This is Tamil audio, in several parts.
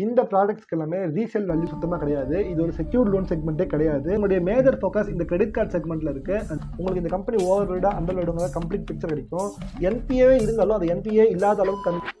இந்த ப்ராடக்ட்ஸ்க்கு எல்லாமே ரீசேல் வேல்யூ சுத்தமாக கிடையாது. இது ஒரு செக்யூர் லோன் செக்மெண்ட்டே கிடையாது. உங்களுடைய மேஜர் ஃபோக்கஸ் இந்த கிரெடிட் கார்டு செக்மெண்ட்டில் இருக்குது. உங்களுக்கு இந்த கம்பெனி ஓவர் வீடாக அண்டர் வீடுங்க கம்ப்ளீட் பிக்சர் கிடைக்கும். என்பிஏவே இருந்தாலும் அது என்பிஏ இல்லாத அளவுக்கு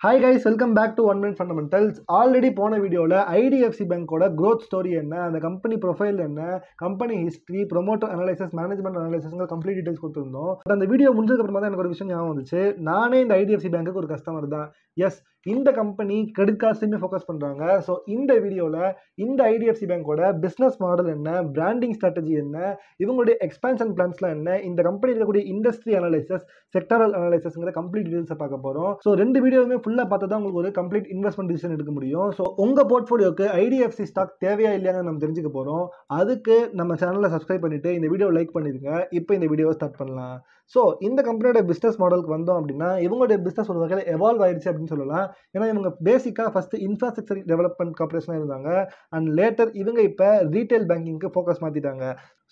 hi guys, welcome back to 1 Minute Fundamentals. Already போன வீடியோவில் ஐடிஎஃப்சி பேங்கோட க்ரோத் ஸ்டோரி என்ன, அந்த கம்பெனி ப்ரொஃபைல் என்ன, company history, promoter analysis, management அனலைசிஸ்ங்க கம்ப்ளீட் டீடைல்ஸ் கொடுத்துருந்தோம். பட் அந்த வீடியோ முடிஞ்சதுக்கப்புறமா தான் எனக்கு ஒரு விஷயம் ஞாபகம் வந்துச்சு. நானே இந்த ஐடிஎஃப்சி பேங்க்குக்கு ஒரு கஸ்டமர் தான். எஸ், இந்த கம்பெனி கிரெடிட் கார்ட்ஸுமே ஃபோக்கஸ் பண்ணுறாங்க. ஸோ இந்த வீடியோவில் இந்த ஐடிஎஃப்சி பேங்கோட பிஸ்னஸ் மாடல் என்ன, பிராண்டிங் ஸ்ட்ராட்டஜி என்ன, இவங்களுடைய எக்ஸ்பான்ஷன் பிளான்ஸ்லாம் என்ன, இந்த கம்பெனி இருக்கக்கூடிய இண்டஸ்ட்ரி அனலைசிஸ், செக்டரல் அனலைசிஸ்ங்கிற கம்ப்ளீட் டீடைல்ஸை பார்க்க போகிறோம். ஸோ ரெண்டு வீடியோவுமே ஃபுல்லாக பார்த்தா தான் உங்களுக்கு ஒரு கம்ப்ளீட் இன்வெஸ்ட்மெண்ட் டிசிஷன் எடுக்க முடியும். ஸோ உங்கள் போர்ட்ஃபோலியோக்கு ஐடிஎஃப்சி ஸ்டாக் தேவையா இல்லையான்னு நம்ம தெரிஞ்சுக்க போகிறோம். அதுக்கு நம்ம சேனலை சப்ஸ்கிரைப் பண்ணிவிட்டு இந்த வீடியோ லைக் பண்ணிடுங்க. இப்போ இந்த வீடியோவை ஸ்டார்ட் பண்ணலாம். ஸோ இந்த கம்பெனியோட பிஸ்னஸ் மாடலுக்கு வந்தோம் அப்படின்னா, இவங்களுடைய பிஸ்னஸ் ஒரு வகையில் எவால்வ் ஆயிடுச்சு அப்படின்னு சொல்லலாம். ஏன்னா இவங்க பேசிக்காக ஃபஸ்ட்டு இன்ஃப்ராஸ்ட்ரக்சர் டெவலப்மெண்ட் கார்பரேஷனாக இருந்தாங்க. அண்ட் லேட்டர் இவங்க இப்போ ரீட்டைல் பேங்கிங்க்கு ஃபோக்கஸ் மாற்றிட்டாங்க.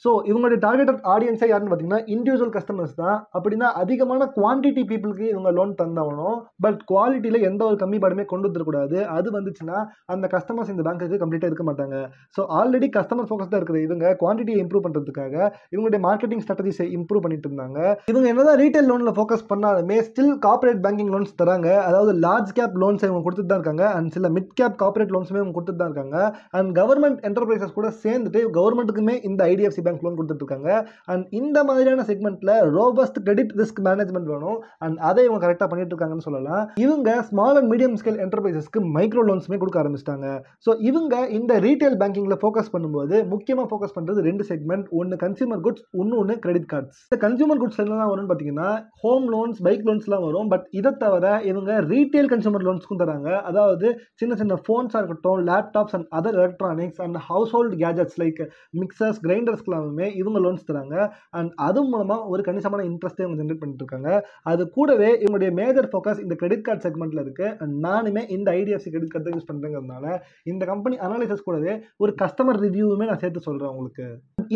ஸோ இவங்களுடைய டார்கெட்டட் ஆடியன்ஸே யாருன்னு பார்த்தீங்கன்னா இண்டிவிஜுவல் கஸ்டமர்ஸ் தான். அப்படின்னா அதிகமான குவான்டிட்டி பீப்புளுக்கு இவங்க லோன் தந்தாகணும். பட் குவாலிட்டியில் எந்த ஒரு கம்மிப்பாடுமே கொண்டு வந்துடக்கூடாது. அது வந்துச்சுன்னா அந்த கஸ்டமர்ஸ் இந்த பேங்க்குக்கு கம்ப்ளீட்டாக இருக்க மாட்டாங்க. ஸோ ஆல்ரெடி கஸ்டமர் ஃபோக்கஸ்டாக இருக்கிற இவங்க குவான்டிட்டியை இம்ப்ரூவ் பண்ணுறதுக்காக இவங்களுடைய மார்க்கெட்டிங் ஸ்ட்ராட்டஜிஸை இம்ப்ரூவ் பண்ணிட்டு இருந்தாங்க. இவங்க என்னதான் ரீட்டைல் லோனில் ஃபோக்கஸ் பண்ணாலுமே ஸ்டில் கார்பரேட் பேங்கிங் லோன்ஸ் தராங்க. அதாவது லார்ஜ் கேப் லோன்ஸ் இவங்க கொடுத்துட்டு தான் இருக்காங்க. அண்ட் சில மிட் கேப் கார்பரேட் லோன்ஸுமே இவங்க கொடுத்துட்டு தான் இருக்காங்க. அண்ட் கவர்மெண்ட் என்டர்பிரைசஸ் கூட சேர்ந்துட்டு கவர்மெண்ட்டுக்குமே இந்த ஐடிஎஃப்சி பேங்க் லோன் கொடுத்துட்டு இருக்காங்க. அண்ட் இந்த மாதிரியான செக்மெண்ட்ல ரோபஸ்ட் கிரெடிட் ரிஸ்க் மேனேஜ்மெண்ட் வேணும். அண்ட் அதை இவங்க கரெக்டாக பண்ணிட்டு இருக்காங்கன்னு சொல்லலாம். இவங்க ஸ்மால் அண்ட் மீடியம் ஸ்கேல் என்டர்பிரைசஸ்க்கு மைக்ரோ லோன்ஸுமே கொடுக்க ஆரம்பிச்சிட்டாங்க. ஸோ இவங்க இந்த ரீட்டைல் பேங்கிங்ல ஃபோக்கஸ் பண்ணும்போது முக்கியமாக ஃபோக்கஸ் பண்ணுறது ரெண்டு செக்மெண்ட். ஒன்று கன்சியூமர் குட்ஸ், ஒன்று கிரெடிட் கார்ட்ஸ். இந்த கன்சியூமர் குட்ஸ் என்னெல்லாம் வரும்னு பார்த்தீங்கன்னா ஹோம் லோன்ஸ், பைக் லோன்ஸ்லாம் வரும். பட் இதை தவிர இவங்க ரீட்டைல் கன்சியூமர் லோன்ஸ்க்கும் தராங்க. அதாவது சின்ன சின்ன ஃபோன்ஸாக இருக்கட்டும், laptops and other electronics and household gadgets like mixers, கிரைண்டர்ஸ்க்குலாமே இவங்க லோன்ஸ் தராங்க. அண்ட் அது மூலமாக ஒரு கணிசமான இன்ட்ரெஸ்ட்டே இவங்க ஜென்ரேட் பண்ணிட்டு இருக்காங்க. அது கூடவே இவங்களுடைய மேஜர் ஃபோக்கஸ் இந்த கிரெடிட் கார்டு செக்மெண்ட்ல இருக்கு. அண்ட் நானுமே இந்த ஐடிஎஃப்சி கிரெடிட் கார்டு தான் யூஸ் பண்ணுறேங்கிறதுனால இந்த கம்பெனி அனாலிசிஸ் கூடவே ஒரு கஸ்டமர் ரிவ்யூவுமே நான் சேர்த்து சொல்கிறேன் உங்களுக்கு.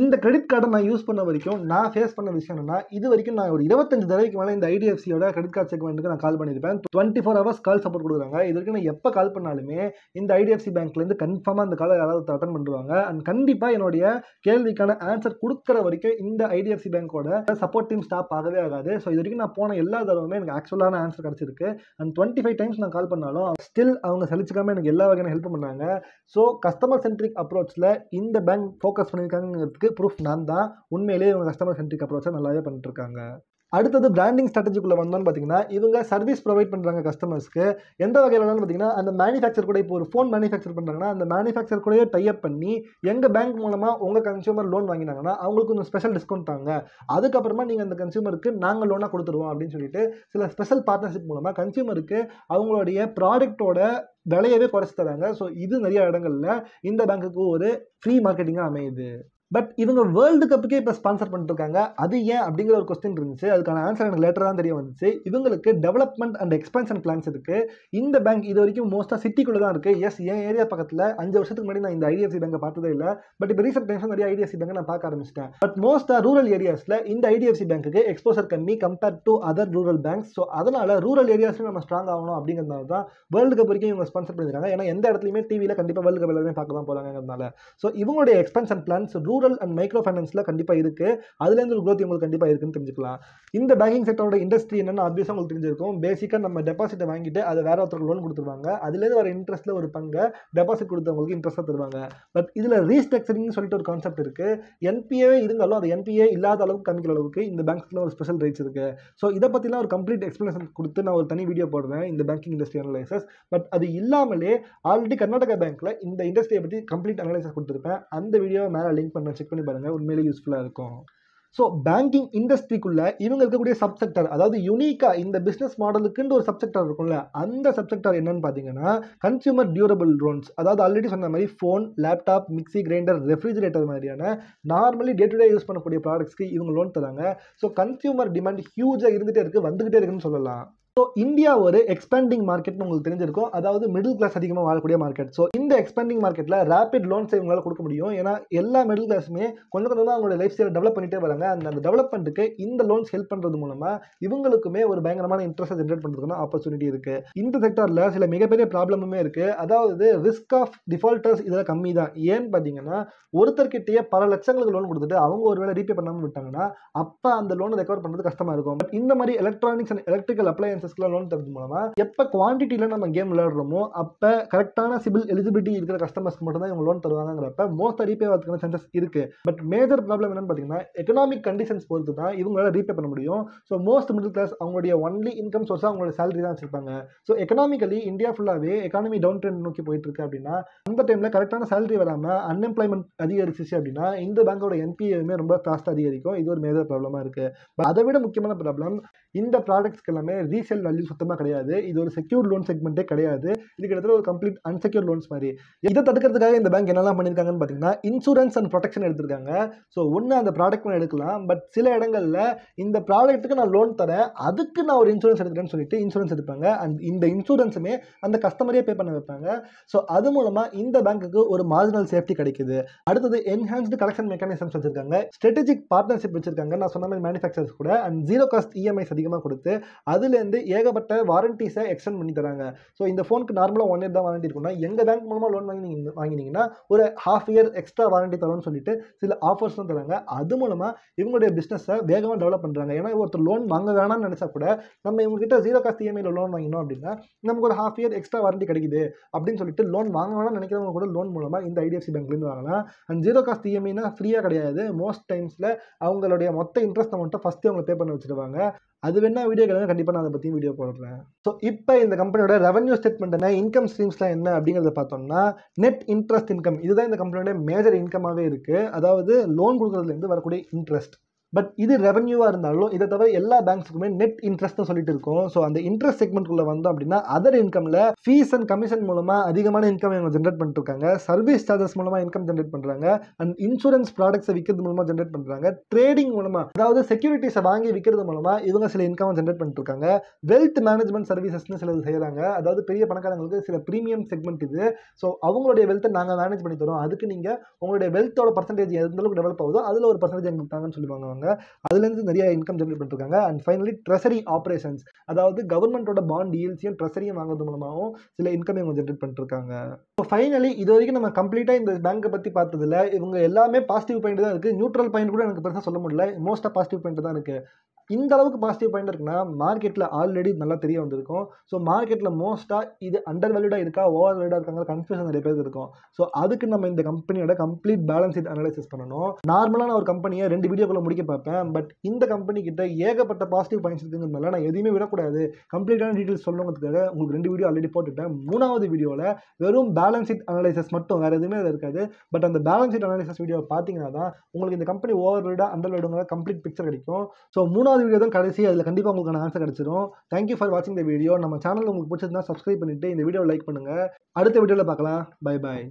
இந்த கிரெடிட் கார்டை நான் யூஸ் பண்ண வரைக்கும் நான் ஃபேஸ் பண்ண விஷயம் என்னன்னா, இது வரைக்கும் நான் ஒரு 25 தடவைக்கு மேலே இந்த ஐடிஎஃப்சியோட கிரெடிட் கார்டு செக்மெண்ட்டுக்கு நான் கால் பண்ணியிருப்பேன். 24 hours கால் சப்போர்ட் கொடுக்குறாங்க. இது வரைக்கும் நான் எப்போ கால் பண்ணாலுமே இந்த ஐடிஎஃப்சி பேங்க்லேருந்து கன்ஃபார்மாக அந்த காலை யாராவது அட்டன் பண்ணுவாங்க. அண்ட் கண்டிப்பாக என்னுடைய கேள்விக்கான ஆன்சர் கொடுக்குற வரைக்கும் இந்த ஐடிஎஃப்சி பேங்கோட சப்போர்ட் டீம் ஸ்டாப் ஆகவே ஆகாது. ஸோ இது வரைக்கும் நான் போன எல்லா தடவையுமே எனக்கு ஆக்சுவலான ஆன்சர் கிடச்சிருக்கு. அண்ட் 25 times நான் கால் பண்ணாலும் ஸ்டில் அவங்க சலிச்சுக்காம எனக்கு எல்லா வகையான ஹெல்ப் பண்ணாங்க. ஸோ கஸ்டமர் சென்ட்ரிக் அப்ரோச்சில் இந்த பேங்க் ஃபோக்கஸ் பண்ணியிருக்காங்கிறதுக்கு ப்ரூஃப் நான் தான். உண்மையிலேயே இவங்க கஸ்டமர் சென்ட்ரிக் அப்ரோச்சை நல்லாவே பண்ணிட்டு இருக்காங்க. அடுத்தது பிராண்டிங் ஸ்ட்ராட்டஜிக்குள்ளே வந்தோன்னு பார்த்தீங்கன்னா, இவங்க சர்வீஸ் ப்ரொவைட் பண்ணுறாங்க கஸ்டமர்ஸ்க்கு. எந்த வகையில் பார்த்தீங்கன்னா, அந்த மேனுஃபேக்சர் கூட இப்போ ஒரு ஃபோன் மேனுஃபேக்சர் பண்ணுறாங்கன்னா அந்த மேனுஃபேக்சர் கூடயே டைப் பண்ணி எங்கள் பேங்க் மூலமாக உங்கள் கன்சியூமர் லோன் வாங்கினாங்கன்னா அவங்களுக்கு கொஞ்சம் ஸ்பெஷல் டிஸ்கவுண்ட் தாங்க, அதுக்கப்புறமா நீங்கள் அந்த கன்சியூமருக்கு நாங்கள் லோனாக கொடுத்துருவோம் அப்படின்னு சொல்லிட்டு சில ஸ்பெஷல் பார்ட்னர்ஷிப் மூலமாக கன்சியூமருக்கு அவங்களுடைய ப்ராடக்டோட விலையவே குறைச்சி தராங்க. ஸோ இது நிறைய இடங்களில் இந்த பேங்க்குக்கு ஒரு ஃப்ரீ மார்க்கெட்டிங்காக அமையுது. பட் இவங்க வேர்ல்டு கப்புக்கே இப்போ ஸ்பான்சர் பண்ணிட்டு இருக்காங்க. அது ஏன் அப்படிங்கிற ஒரு கொஸ்டின் இருந்துச்சு. அதுக்கான ஆன்சர் எனக்கு லேட்டராக தான் தெரிய வந்துச்சு. இவங்களுக்கு டெவலப்மெண்ட் அண்ட் எக்ஸ்பென்ஷன் பிளான்ஸ் இருக்குது. இந்த பேங்க் இது வரைக்கும் மோஸ்ட்டாக சிட்டிக்குள்ளே தான் இருக்குது. எஸ், என் ஏரியா பக்கத்தில் 5 வருஷத்துக்கு முன்னாடி நான் இந்த ஐடிஎஃப்சி பேங்கை பார்த்ததே இல்லை. பட் இப்போ ரீசெண்ட் டைம்ஸ் நிறைய ஐடிஎஃப்சி பேங்கை நான் பார்க்க ஆரம்பிச்சிட்டேன். பட் மோஸ்ட்டாக ரூரல் ஏரியாஸில் இந்த ஐடிஎஃப்சி பேங்க்குக்கு எக்ஸ்போசர் கம்மி compared to other rural banks. So அதனால் ரூரல் ஏரியாஸ்லையும் நம்ம ஸ்ட்ராங் ஆகணும் அப்படிங்கிறதுனால தான் வேர்ல்டு கப் வரைக்கும் இவங்க ஸ்பான்சர் பண்ணியிருக்காங்க. ஏன்னா எந்த இடத்துலையுமே டிவியில் கண்டிப்பாக வேர்ல்டு கப் எல்லாமே பார்க்க தான் போகிறாங்கிறதுனால. ஸோ இவங்களுடைய எக்ஸ்பென்ஷன் பிளான்ஸ் ரூரல் அண்ட் மைக்ரோ கண்டிப்பாக இருக்கு. அதுலேருந்து ஒரு growth உங்களுக்கு கண்டிப்பாக இருக்குன்னு தெரிஞ்சுக்கலாம். இந்த பேங்கிங் செக்டரோட இண்டஸ்ட்ரி என்னன்னு ஆப்வியஸாக உங்களுக்கு தெரிஞ்சிருக்கும். பேசிக்காக நம்ம டெபாசிட்டை வாங்கிட்டு அதை வேற ஒருத்தருக்கு லோன் கொடுத்துருவாங்க. அதுலேருந்து வர இன்ட்ரெஸ்ட்ல ஒரு பங்கு டெபாசிட் கொடுத்தவங்களுக்கு இன்ட்ரெஸ்ட்டாக தருவாங்க. பட் இதில் ரீஸ்ட்ரக்சரிங் சொல்லிட்டு ஒரு கான்செப்ட் இருக்கு. என்பிஏவே இருந்தாலும் அது என்பிஏ இல்லாத அளவுக்கு கம்மிக்கிற அளவுக்கு இந்த பேங்க்ஸ்ல ஒரு ஸ்பெஷல் ரைட்ஸ் இருக்கு. ஸோ இதை பற்றிலாம் ஒரு கம்ப்ளீட் எக்ஸ்பிளனேஷன் கொடுத்து நான் ஒரு தனி வீடியோ போடுறேன் இந்த பேங்கிங் இண்டஸ்ட்ரி அனலைசஸ். பட் அது இல்லாமலே ஆல்ரெடி கர்நாடகா பேங்க்ல இந்த இண்டஸ்ட்ரியை பற்றி கம்ப்ளீட் அனலைசஸ் கொடுத்துருப்பேன். அந்த வீடியோ மேலே லிங்க் பண்ண செக் பண்ணி பாருங்க, உண்மையிலே யூஸ்ஃபுல்லாக இருக்கும். ஸோ பேங்கிங் இண்டஸ்ட்ரிக்குள்ள இவங்க இருக்கக்கூடிய சப்செக்டர், அதாவது யூனிக்காக இந்த பிஸ்னஸ் மாடலுக்குன்னு ஒரு சப்செக்டர் இருக்கும்ல, அந்த சப்செக்டர் என்னன்னு பார்த்தீங்கன்னா கன்சியூமர் டியூரபிள் லோன்ஸ். அதாவது ஆல்ரெடி சொன்ன மாதிரி phone, laptop, mixie, grinder, refrigerator மாதிரியான normally day to day use பண்ணக்கூடிய ப்ராடக்ட்ஸ்க்கு இவங்க லோன் தராங்க. ஸோ கன்சியூமர் டிமாண்ட் ஹியூஜாக இருந்துகிட்டே இருக்குது, வந்துகிட்டே இருக்குன்னு சொல்லலாம். ஸோ இந்தியா ஒரு எக்ஸ்பேண்டிங் மார்க்கெட்னு உங்களுக்கு தெரிஞ்சிருக்கும். அதாவது மிடில் கிளாஸ் அதிகமாக வாழக்கூடிய மார்க்கெட். ஸோ இந்த எக்ஸ்பேண்டிங் மார்க்கெட்டில் ரேபிட் லோன்ஸ் இவங்களால கொடுக்க முடியும். ஏன்னா எல்லா மிடில் கிளாஸுமே கொஞ்சம் கொஞ்சமாக அவங்களோட லைஃப் ஸ்டைலை டெவலப் பண்ணிட்டே வராங்க. அந்த டெவலப்மெண்ட்டுக்கு இந்த லோன்ஸ் ஹெல்ப் பண்ணுறது மூலமாக இவங்களுக்குமே ஒரு பயங்கரமான இன்ட்ரெஸ்ட் ஜென்ரேட் பண்ணுறதுக்கான ஆப்பர்ச்சுனிட்டி இருக்குது. இந்த செக்டரில் சில மிகப்பெரிய ப்ராப்ளமுமே இருக்குது. அதாவது ரிஸ்க் ஆஃப் டிஃபால்ட்டர்ஸ் இதில் கம்மி தான். ஏன்னு பார்த்தீங்கன்னா ஒருத்தர்கிட்டயே பல லட்சங்களுக்கு லோன் கொடுத்துட்டு அவங்க ஒரு வேளை ரீபே பண்ணாமல் விட்டாங்கன்னா அப்போ அந்த லோனை ரெக்கவர் பண்ணுறது கஷ்டமாக இருக்கும். பட் இந்த மாதிரி எலக்ட்ரானிக்ஸ் அண்ட் எலக்ட்ரிக்கல் அப்ளையன்சஸ்க்குலாம் லோன் தரது மூலமாக எப்போ குவான்டிட்டியில் நம்ம கேம் விளையாடுறோமோ அப்போ கரெக்டான சிபில் எலிஜிபிலிட்டி இருக்கிற கஸ்டமர்ஸ்க்கு மட்டும் தான் இவங்க லோன் தருவாங்கிறப்ப மோஸ்ட் ரீபே ஆகிறதுக்கான சான்சஸ் இருக்கு. பட் மேஜர் ப்ராப்ளம் என்னன்னு பார்த்தீங்கன்னா எக்கனாமிக் கண்டிஷன்ஸ் பொறுத்து தான் இவங்களால ரீபே பண்ண முடியும். ஸோ மோஸ்ட் மிடில் கிளாஸ் அவங்களுடைய ஒன்லி இன்கம் சோர்ஸாக அவங்களோட சேலரி தான் வச்சிருப்பாங்க. ஸோ எக்கனாமிக்கலி இந்தியா ஃபுல்லாகவே எக்கானமி டவுன் ட்ரெண்ட் நோக்கி போயிட்டு இருக்கு அப்படின்னா அந்த டைமில் கரெக்டான சேலரி வராமல் அன்எம்ப்ளாய்மெண்ட் அதிகரிச்சிச்சு அப்படின்னா இந்த பேங்கோட என்பிஏமே ரொம்ப ஃபாஸ்ட்டாக அதிகரிக்கும். இது ஒரு மேஜர் ப்ராப்ளமாக இருக்கு. அதை விட முக்கியமான ப்ராப்ளம் இந்த ப்ராடக்ட்ஸ்க்கு எல்லாமே ரீசேல் வேல்யூ சுத்தமாக கிடையாது. இது ஒரு செக்யூர் லோன் செக்மெண்ட்டே கிடையாது. இது கிட்டத்தட்ட ஒரு கம்ப்ளீட் அன்செக்யூர் லோன்ஸ் மாதிரி. இதை தடுக்கிறதுக்காக இந்த பேங்க் என்னெல்லாம் பண்ணியிருக்காங்கன்னு பார்த்தீங்கன்னா இன்சூரன்ஸ் அண்ட் ப்ரொடெக்ஷன் எடுத்திருக்காங்க. ஸோ ஒன்று அந்த ப்ராடக்ட் எடுக்கலாம். பட் சில இடங்களில் இந்த ப்ராடக்ட்டுக்கு நான் லோன் தரேன் அதுக்கு நான் ஒரு இன்சூரன்ஸ் எடுக்கிறேன்னு சொல்லிட்டு இன்சூரன்ஸ் எடுப்பாங்க. அண்ட் இந்த இன்சூரன்ஸுமே அந்த கஸ்டமரே பே பண்ண வைப்பாங்க. ஸோ அது மூலமாக இந்த பேங்க்குக்கு ஒரு மார்ஜினல் சேஃப்டி கிடைக்குது. அடுத்தது என்ஹான்ஸ்டு கலெக்ஷன் மெக்கானிசம்ஸ் வச்சிருக்காங்க. ஸ்ட்ராட்டஜிக் பார்ட்னர்ஷிப் வச்சிருக்காங்க. நான் சொன்ன மாதிரி மேனுஃபேக்சர்ஸ் கூட அண்ட் ஜீரோ காஸ்ட் இஎம்ஐஸ் அதிகமாக கொடுத்து அதுலேருந்து ஏகப்பட்ட வாரண்டிஸை எக்ஸ்டெண்ட் பண்ணி தராங்க. ஸோ இந்த ஃபோனுக்கு நார்மலாக 1 இயர் தான் வாரண்டி இருக்குன்னா எங்கள் பேங்க் மூலமாக லோன் வாங்கினீங்கன்னா ஒரு ½ இயர் எக்ஸ்ட்ரா வாரண்டி தரோன்னு சொல்லிட்டு சில ஆஃபர்ஸும் தராங்க. அது மூலமாக இவங்களுடைய பிஸ்னஸை வேகமாக டெவலப் பண்ணுறாங்க. ஏன்னா ஒருத்தர் லோன் வாங்க வேணாம்னு நினச்சா கூட நம்ம இவங்ககிட்ட ஜீரோ காஸ்ட் இஎம்ஐயில் லோன் வாங்கினோம் அப்படின்னா நமக்கு ஒரு ½ இயர் எக்ஸ்ட்ரா வாரண்டி கிடைக்குது அப்படின்னு சொல்லிட்டு லோன் வாங்க வேணாம்னு நினைக்கிறவங்க கூட லோன் மூலமாக இந்த ஐடிஎஃப்சி பேங்க்லேருந்து வாங்கலாம். அண்ட் ஜீரோ காஸ்ட் இஎம்ஐனா ஃப்ரீயாக கிடையாது. மோஸ்ட் டைம்ஸில் அவங்களுடைய மொத்த இன்ட்ரெஸ்ட் அமௌண்ட்டை ஃபஸ்ட்டு அவங்க பே பண்ண வச்சுருவாங்க. அது வேணா வீடியோ கிளம்ப கண்டிப்பாக நான் அதை பற்றி வீடியோ போடுறேன். ஸோ இப்போ இந்த கம்பெனியோட ரெவன்யூ ஸ்டேட்மெண்ட் என்ன, இன்கம் ஸ்ட்ரீம்ஸ்லாம் என்ன அப்படிங்கிறத பார்த்தோம்னா நெட் இன்ட்ரெஸ்ட் இன்கம் இதுதான் இந்த கம்பெனியோட மேஜர் இன்கமாகவே இருக்குது. அதாவது லோன் கொடுக்குறதுலேருந்து வரக்கூடிய இன்ட்ரெஸ்ட். பட் இது ரெவன்யூவாக இருந்தாலும் இதை தவிர எல்லா பேங்க்ஸுக்குமே நெட் இன்ட்ரெஸ்ட் சொல்லிட்டு இருக்கும். ஸோ அந்த இன்ட்ரெஸ்ட் செக்மெண்ட்குள்ளே வந்தோம் அப்படின்னா அதர் இன்கமில் ஃபீஸ் அண்ட் கமிஷன் மூலமாக அதிகமான இன்கம் இவங்க ஜென்ரேட் பண்ணிட்டு இருக்காங்க. சர்வீஸ் சார்ஜஸ் மூலமாக இன்கம் ஜென்ரேட் பண்ணுறாங்க. அண்ட் இன்சூரன்ஸ் ப்ராடக்ட்ஸை விற்கிறது மூலமாக ஜென்ரேட் பண்ணுறாங்க. ட்ரேடிங் மூலமாக அதாவது செக்யூரிட்டிஸை வாங்கி விற்கிறது மூலமாக இவங்க சில இன்கம் ஜென்ரேட் பண்ணிட்டு இருக்காங்க. வெல்த் மேனேஜ்மெண்ட் சர்வீசஸ்னு சிலது செய்கிறாங்க. அதாவது பெரிய பணக்காரங்களுக்கு சில ப்ரீமியம் செக்மெண்ட் இது. ஸோ அவங்களுடைய வெல்த்தை நாங்கள் மேனேஜ் பண்ணி தரோம். அதுக்கு நீங்கள் உங்களுடைய வெல்த்தோட பர்சன்டேஜ் எந்த அளவுக்கு டெவலப் ஆகுதோ அதில் ஒரு பர்சன்டேஜ் எங்களுக்கு தாங்கன்னு சொல்லுவாங்க. அதுலேருந்து நிறைய இன்கம் ஜென்ரேட் பண்ணிருக்காங்க. அண்ட் ஃபைனலி ட்ரெஸரி ஆப்ரேஷன்ஸ் அதாவது கவர்மெண்ட்டோட பாண்ட் டீல்ஸையும் ட்ரெஸரியும் வாங்குறது மூலமாகவும் சில இன்கம் இவங்க ஜென்ரேட் பண்ணிருக்காங்க. ஸோ ஃபைனலி இது வரைக்கும் நம்ம கம்ப்ளீட்டாக இந்த பேங்கை பற்றி பார்த்ததில்ல. இவங்க எல்லாமே பாசிட்டிவ் பாயிண்ட் தான் இருக்குது. நியூட்ரல் பாயிண்ட் கூட எனக்கு பெருசாக சொல்ல முடியல. மோஸ்ட்டாக பாசிட்டிவ் பாயிண்ட் தான் இருக்குது. இந்த அளவுக்கு பாசிட்டிவ் பாயிண்ட் இருக்குன்னா மார்க்கெட்டில் ஆல்ரெடி நல்லா தெரிய வந்திருக்கும். ஸோ மார்க்கெட்டில் மோஸ்ட்டாக இது அண்டர் வேல்யூடாக இருக்கா ஓவர் வேல்யூடாக இருக்காங்க கன்ஃபியூஷன் நிறைய பேருக்கு இருக்கும். ஸோ அதுக்கு நம்ம இந்த கம்பெனியோட கம்ப்ளீட் பேலன்ஸ் ஷீட் அனலைசிஸ் பண்ணணும். நார்மலான ஒரு கம்பெனியை 2 வீடியோக்குள்ள முடிக்க பார்ப்பேன். பட் இந்த கம்பெனி கிட்ட ஏகப்பட்ட பாசிட்டிவ் பாயிண்ட்ஸ் இருக்குங்கிறதுனால நான் எதுவுமே விடக்கூடாது. கம்ப்ளீட்டான டீட்டெயில்ஸ் சொல்லணுங்கிறதுக்காக உங்களுக்கு 2 வீடியோ ஆல்ரெடி போட்டுட்டேன். 3வது வீடியோவில் வெறும் பேலன்ஸ் ஷீட் அனலைசிஸ் மட்டும், வேறு எதுவுமே அதில் இருக்காது. பட் அந்த பேலன்ஸ் ஷீட் அனலைசிஸ் வீடியோ பார்த்தீங்கன்னா தான் உங்களுக்கு இந்த கம்பெனி ஓவர் வேல்யூடா அண்டர் வேல்யூங்கிற கம்ப்ளீட் பிக்சர் கிடைக்கும். ஸோ 3வது வீடியோ தான் கடைசி. அதில் கண்டிப்பாக உங்களுக்கான ஆன்சர் கிடைச்சிடும். தேங்க்யூ ஃபார் வாட்சிங் த வீடியோ. நம்ம சேனல் உங்களுக்கு பிடிச்சிருந்தா சப்ஸ்கிரைப் பண்ணிட்டு இந்த வீடியோ லைக் பண்ணுங்க. அடுத்த வீடியோவில் பார்க்கலாம். Bye bye.